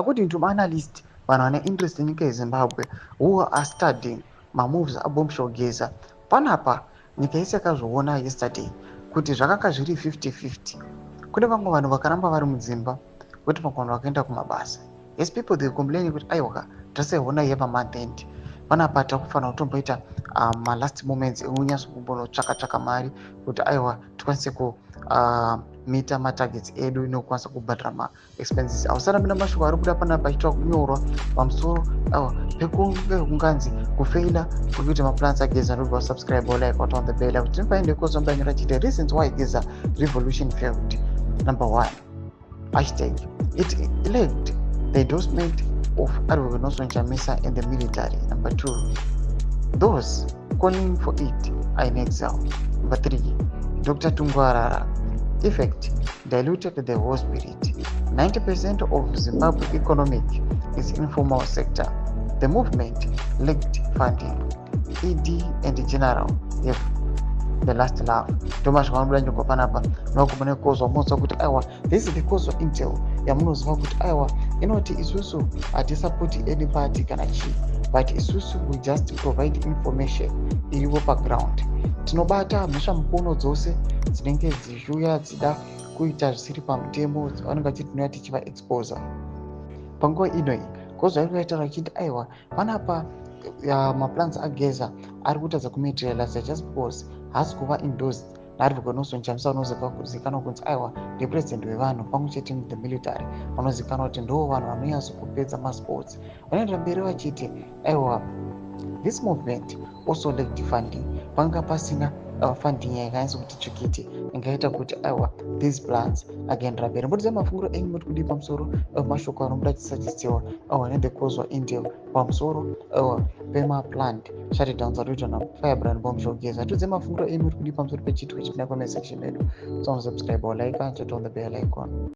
According to analysts, vanhu vane interest nenyika yeZimbabwe who are studying mamoves aBombshell Geza, panapa nyika yese yakazviona yesterday kuti zvakanga zviri 50-50. Kune vamwe vanhu vakaramba vari mudzimba kuti vamwe vanhu vakaenda kumabasa. Yes, people they complain kuti aiwa taseiona yepamonth end panapa takufanira kutomboita malast moments ekunyatso kumbonotsvaka mari kuti aiwa tikwanise kumita matargets edu inokwanisa kubhadhara maexpenses. Hausarambi namashoko ari kuda panapa achiitwa kunyorwa pamusoro pekunge kunganzi kufeila kwekuti maplans aGeza ndobva wasubscribe like what on the bell kuti tipaende kozombayanyora chite reasons why Geza revolution failed. Number 1, hashtag it lacked the endorsement of Advocate Nelson Chamisa in the military. Number 2, those calling for it are in exile. Number 3, Dr. Tungwarara effect diluted the whole spirit. 90% of Zimbabwe economic is informal sector. The movement lacked funding. ED and General have the last laugh. Thomas Wambranjo Kopanapa, no common cause of most of Iowa. This is the cause of Intel. Yamunos Vakut Iowa. You know, it is also a support any party can achieve, but it's also we just provide information in your background. Tinobata musha mkono dzose dzinenge dzishuya dzida kuita zvisiri pamutemo vanenge vachiti tichiva exposer. Panguva inoi kozo ari kuita vachiti aiwa panapa maplans aGeza ari kutadza kumaterialize just because haasi kuva endorsed naAdvocate Nelson Chamisa unozikanwa kunzi aiwa ndipresident wevanhu pamwe chete the military vanozikanwa kuti ndo vanhu vanonyatso kupedza masports. Vanoenda mberi vachiti aiwa this movement also lacked funding. Panga pasina funding yakanyatso kuti tsvikiti ingaita kuti aiwa these plans agaendera mberi. Mbudzi mafunguro enyu muri kudi pamusoro mashoko anobuda chisachisiwa the cause wa Intel pamusoro pemapland shutdowns arikuitwa naFirebrand Bombshell Geza. Tudze mafunguro enyu muri kudi pamusoro pechitwi chipinda comment section medu. So subscribe or like and turn on the bell icon.